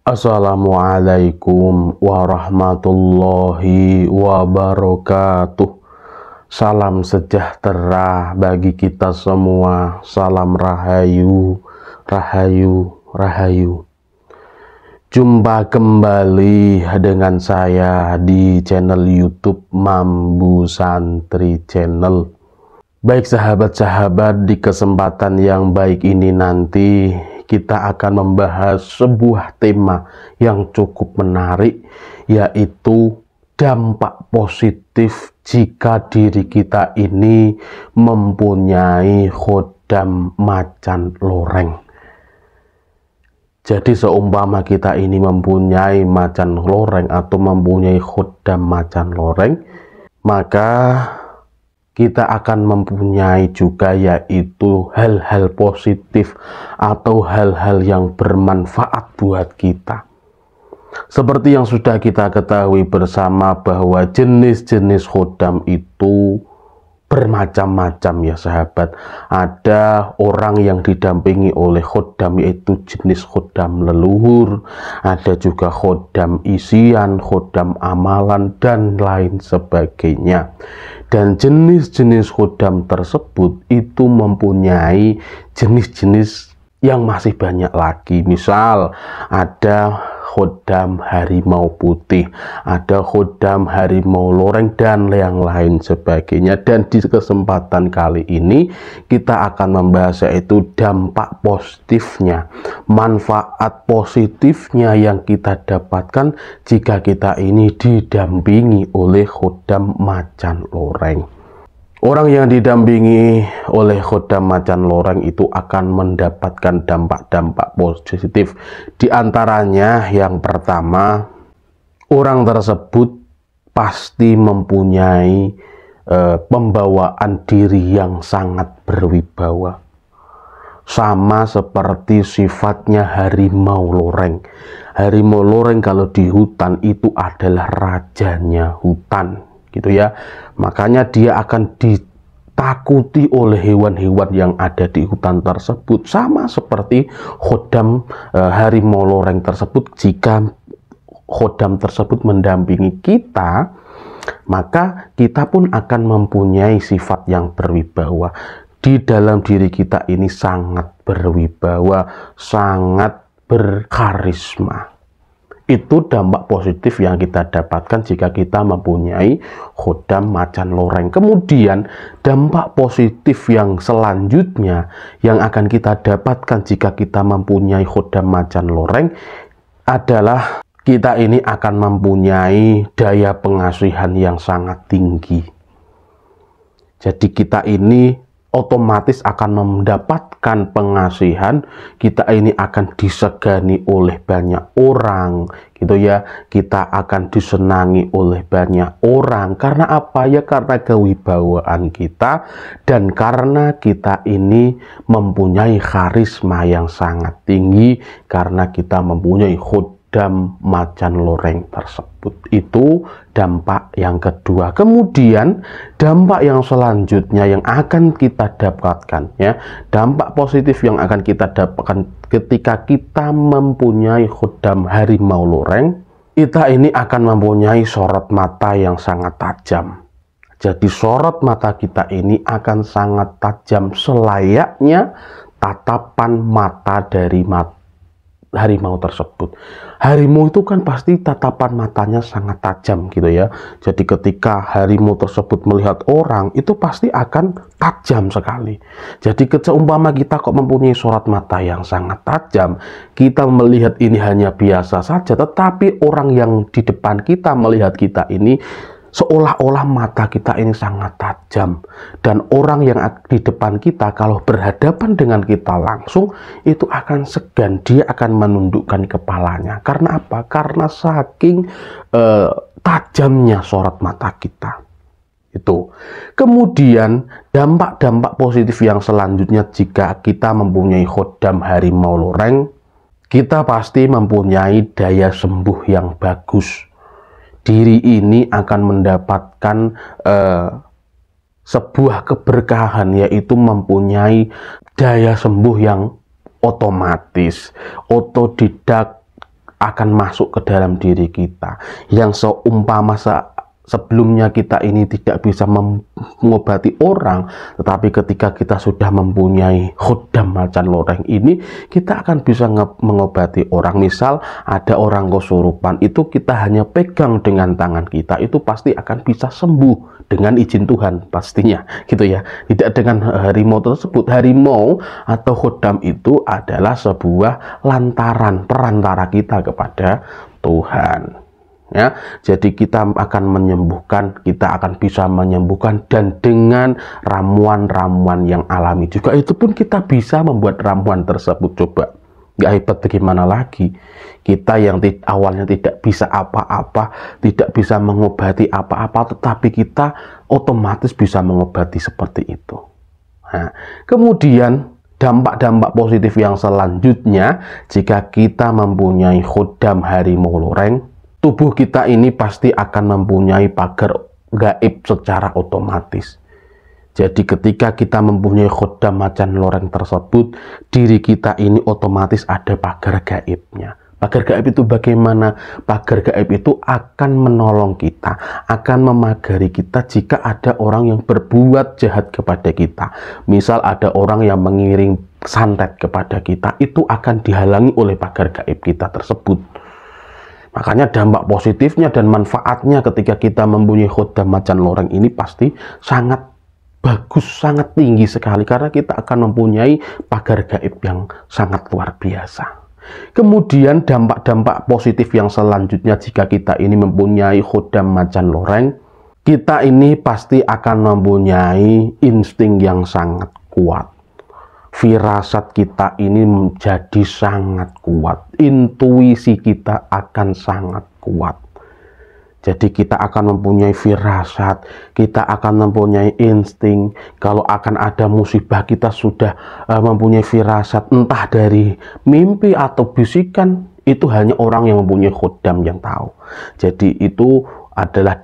Assalamualaikum warahmatullahi wabarakatuh. Salam sejahtera bagi kita semua. Salam rahayu, rahayu, rahayu. Jumpa kembali dengan saya di channel YouTube Mambu Santri Channel. Baik sahabat-sahabat, di kesempatan yang baik ini nanti kita akan membahas sebuah tema yang cukup menarik, yaitu dampak positif jika diri kita ini mempunyai khodam macan loreng. Jadi seumpama kita ini mempunyai macan loreng atau mempunyai khodam macan loreng, maka kita akan mempunyai juga yaitu hal-hal positif atau hal-hal yang bermanfaat buat kita. Seperti yang sudah kita ketahui bersama bahwa jenis-jenis khodam itu bermacam-macam ya sahabat. Ada orang yang didampingi oleh khodam yaitu jenis khodam leluhur, ada juga khodam isian, khodam amalan, dan lain sebagainya. Dan jenis-jenis khodam tersebut itu mempunyai jenis-jenis yang masih banyak lagi. Misal ada khodam harimau putih, ada khodam harimau loreng, dan yang lain sebagainya. Dan di kesempatan kali ini kita akan membahas yaitu dampak positifnya, manfaat positifnya yang kita dapatkan jika kita ini didampingi oleh khodam macan loreng. Orang yang didampingi oleh khodam macan loreng itu akan mendapatkan dampak-dampak positif. Di antaranya yang pertama, orang tersebut pasti mempunyai pembawaan diri yang sangat berwibawa. Sama seperti sifatnya harimau loreng. Harimau loreng kalau di hutan itu adalah rajanya hutan, gitu ya. Makanya dia akan ditakuti oleh hewan-hewan yang ada di hutan tersebut, sama seperti khodam harimau loreng tersebut. Jika khodam tersebut mendampingi kita, maka kita pun akan mempunyai sifat yang berwibawa. Di dalam diri kita ini sangat berwibawa, sangat berkarisma. Itu dampak positif yang kita dapatkan jika kita mempunyai khodam macan loreng. Kemudian dampak positif yang selanjutnya yang akan kita dapatkan jika kita mempunyai khodam macan loreng adalah kita ini akan mempunyai daya pengasihan yang sangat tinggi. Jadi kita ini otomatis akan mendapatkan pengasihan, kita ini akan disegani oleh banyak orang, gitu ya. Kita akan disenangi oleh banyak orang. Karena apa ya? Karena kewibawaan kita dan karena kita ini mempunyai karisma yang sangat tinggi, karena kita mempunyai khodam macan loreng tersebut. Itu dampak yang kedua. Kemudian dampak yang selanjutnya yang akan kita dapatkan ya, dampak positif yang akan kita dapatkan ketika kita mempunyai khodam harimau loreng, kita ini akan mempunyai sorot mata yang sangat tajam. Jadi sorot mata kita ini akan sangat tajam selayaknya tatapan mata dari harimau tersebut. Harimau itu kan pasti tatapan matanya sangat tajam, gitu ya. Jadi ketika harimau tersebut melihat orang, itu pasti akan tajam sekali. Jadi seumpama kita kok mempunyai sorot mata yang sangat tajam, kita melihat ini hanya biasa saja, tetapi orang yang di depan kita melihat kita ini seolah-olah mata kita ini sangat tajam. Dan orang yang di depan kita kalau berhadapan dengan kita langsung, itu akan segan, dia akan menundukkan kepalanya. Karena apa? Karena saking tajamnya sorot mata kita. Itu. Kemudian dampak-dampak positif yang selanjutnya jika kita mempunyai khodam harimau loreng, kita pasti mempunyai daya sembuh yang bagus. Diri ini akan mendapatkan sebuah keberkahan, yaitu mempunyai daya sembuh yang otomatis, otodidak, akan masuk ke dalam diri kita, yang seumpama sebelumnya kita ini tidak bisa mengobati orang, tetapi ketika kita sudah mempunyai khuddam macan loreng ini, kita akan bisa mengobati orang. Misal ada orang kesurupan, itu kita hanya pegang dengan tangan kita, itu pasti akan bisa sembuh dengan izin Tuhan pastinya, gitu ya. Tidak dengan harimau tersebut. Harimau atau khuddam itu adalah sebuah perantara kita kepada Tuhan. Ya, jadi kita akan menyembuhkan, kita akan bisa menyembuhkan, dan dengan ramuan-ramuan yang alami juga. Itu pun kita bisa membuat ramuan tersebut. Coba, nggak hebat bagaimana lagi? Kita yang awalnya tidak bisa apa-apa, tidak bisa mengobati apa-apa, tetapi kita otomatis bisa mengobati seperti itu. Nah, kemudian dampak-dampak positif yang selanjutnya, jika kita mempunyai khuddam harimau loreng, tubuh kita ini pasti akan mempunyai pagar gaib secara otomatis. Jadi ketika kita mempunyai khuddam macan loreng tersebut, diri kita ini otomatis ada pagar gaibnya. Pagar gaib itu bagaimana? Pagar gaib itu akan menolong kita, akan memagari kita jika ada orang yang berbuat jahat kepada kita. Misal ada orang yang mengiring santet kepada kita, itu akan dihalangi oleh pagar gaib kita tersebut. Makanya dampak positifnya dan manfaatnya ketika kita mempunyai khuddam macan loreng ini pasti sangat bagus, sangat tinggi sekali, karena kita akan mempunyai pagar gaib yang sangat luar biasa. Kemudian dampak-dampak positif yang selanjutnya, jika kita ini mempunyai khuddam macan loreng, kita ini pasti akan mempunyai insting yang sangat kuat. Firasat kita ini menjadi sangat kuat, intuisi kita akan sangat kuat. Jadi kita akan mempunyai firasat, kita akan mempunyai insting. Kalau akan ada musibah, kita sudah mempunyai firasat, entah dari mimpi atau bisikan, itu hanya orang yang mempunyai khuddam yang tahu. Jadi itu adalah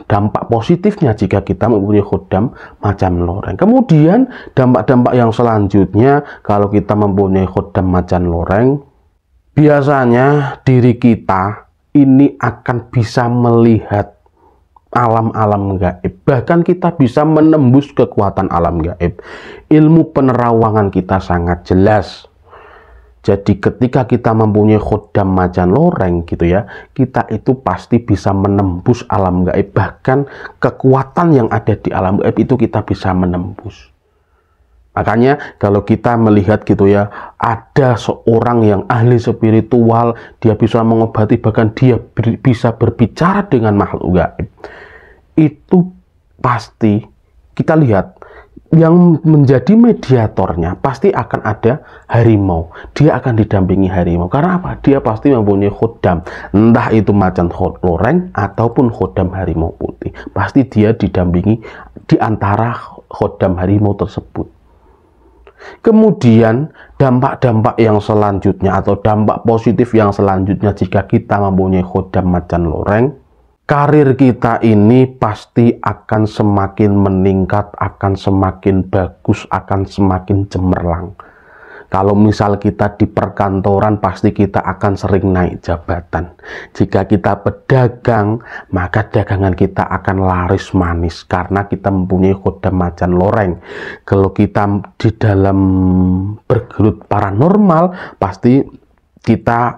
dampak positifnya jika kita mempunyai khuddam macan loreng. Kemudian dampak-dampak yang selanjutnya, kalau kita mempunyai khuddam macan loreng, biasanya diri kita ini akan bisa melihat alam-alam gaib. Bahkan kita bisa menembus kekuatan alam gaib. Ilmu penerawangan kita sangat jelas. Jadi ketika kita mempunyai khuddam macan loreng gitu ya, kita itu pasti bisa menembus alam gaib. Bahkan kekuatan yang ada di alam gaib itu kita bisa menembus. Makanya kalau kita melihat gitu ya, ada seorang yang ahli spiritual, dia bisa mengobati, bahkan dia bisa berbicara dengan makhluk gaib. Itu pasti kita lihat, yang menjadi mediatornya pasti akan ada harimau. Dia akan didampingi harimau. Karena apa? Dia pasti mempunyai khuddam. Entah itu macan loreng ataupun khuddam harimau putih. Pasti dia didampingi di antara khuddam harimau tersebut. Kemudian dampak-dampak yang selanjutnya atau dampak positif yang selanjutnya jika kita mempunyai khuddam macan loreng, karir kita ini pasti akan semakin meningkat, akan semakin bagus, akan semakin cemerlang. Kalau misal kita di perkantoran, pasti kita akan sering naik jabatan. Jika kita pedagang, maka dagangan kita akan laris manis karena kita mempunyai khuddam macan loreng. Kalau kita di dalam bergelut paranormal, pasti kita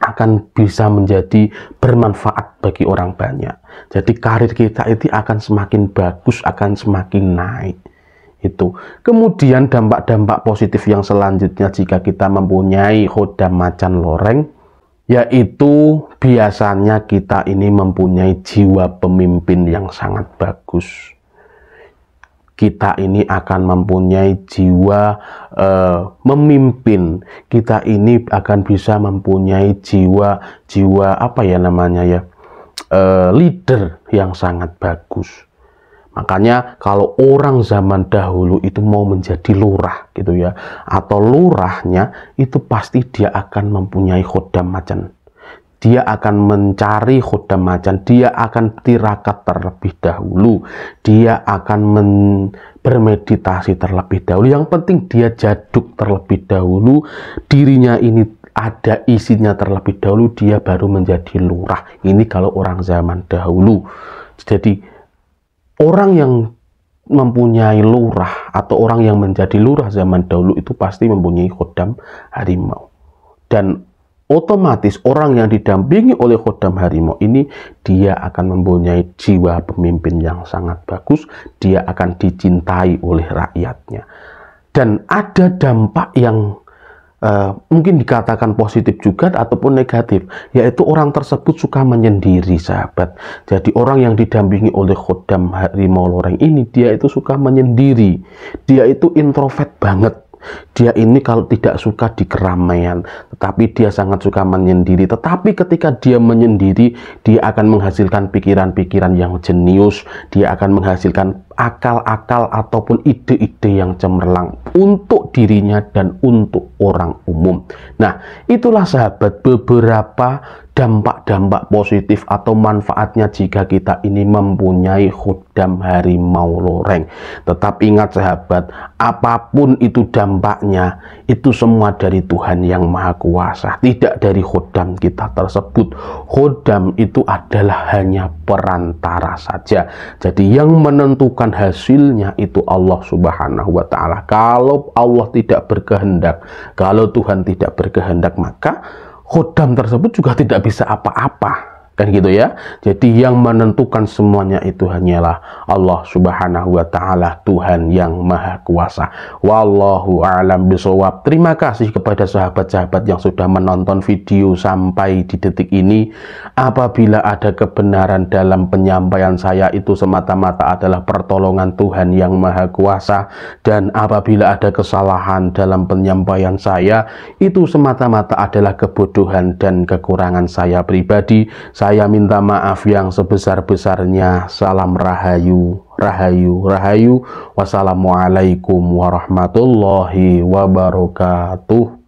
akan bisa menjadi bermanfaat bagi orang banyak. Jadi karir kita itu akan semakin bagus, akan semakin naik. Itu. Kemudian dampak-dampak positif yang selanjutnya jika kita mempunyai khuddam macan loreng, yaitu biasanya kita ini mempunyai jiwa pemimpin yang sangat bagus. Kita ini akan mempunyai jiwa memimpin. Kita ini akan bisa mempunyai jiwa leader yang sangat bagus. Makanya kalau orang zaman dahulu itu mau menjadi lurah gitu ya, atau lurahnya, itu pasti dia akan mempunyai khuddam macan. Dia akan mencari khuddam macan, dia akan tirakat terlebih dahulu, dia akan bermeditasi terlebih dahulu. Yang penting dia jaduk terlebih dahulu, dirinya ini ada izinnya terlebih dahulu, dia baru menjadi lurah. Ini kalau orang zaman dahulu. Jadi orang yang mempunyai lurah atau orang yang menjadi lurah zaman dahulu itu pasti mempunyai khodam harimau. Dan otomatis orang yang didampingi oleh khodam harimau ini, dia akan mempunyai jiwa pemimpin yang sangat bagus. Dia akan dicintai oleh rakyatnya. Dan ada dampak yang mungkin dikatakan positif juga ataupun negatif, yaitu orang tersebut suka menyendiri, sahabat. Jadi orang yang didampingi oleh khodam harimau loreng ini, dia itu suka menyendiri. Dia itu introvert banget. Dia ini kalau tidak suka di keramaian, tetapi dia sangat suka menyendiri. Tetapi ketika dia menyendiri, dia akan menghasilkan pikiran-pikiran yang jenius. Dia akan menghasilkan akal-akal ataupun ide-ide yang cemerlang untuk dirinya dan untuk orang umum. Nah, itulah sahabat beberapa dampak-dampak positif atau manfaatnya jika kita ini mempunyai khodam harimau loreng. Tetap ingat sahabat, apapun itu dampaknya, itu semua dari Tuhan yang Maha Kuasa, tidak dari khodam kita tersebut. Khodam itu adalah hanya perantara saja. Jadi yang menentukan hasilnya itu Allah Subhanahu wa Ta'ala. Kalau Allah tidak berkehendak, kalau Tuhan tidak berkehendak, maka khodam tersebut juga tidak bisa apa-apa, kan gitu ya. Jadi yang menentukan semuanya itu hanyalah Allah Subhanahu wa Ta'ala, Tuhan yang Maha Kuasa. Wallahu a'lam bishawab. Terima kasih kepada sahabat-sahabat yang sudah menonton video sampai di detik ini. Apabila ada kebenaran dalam penyampaian saya, itu semata-mata adalah pertolongan Tuhan yang Maha Kuasa. Dan apabila ada kesalahan dalam penyampaian saya, itu semata-mata adalah kebodohan dan kekurangan saya pribadi. Saya minta maaf yang sebesar-besarnya. Salam rahayu, rahayu, rahayu. Wassalamualaikum warahmatullahi wabarakatuh.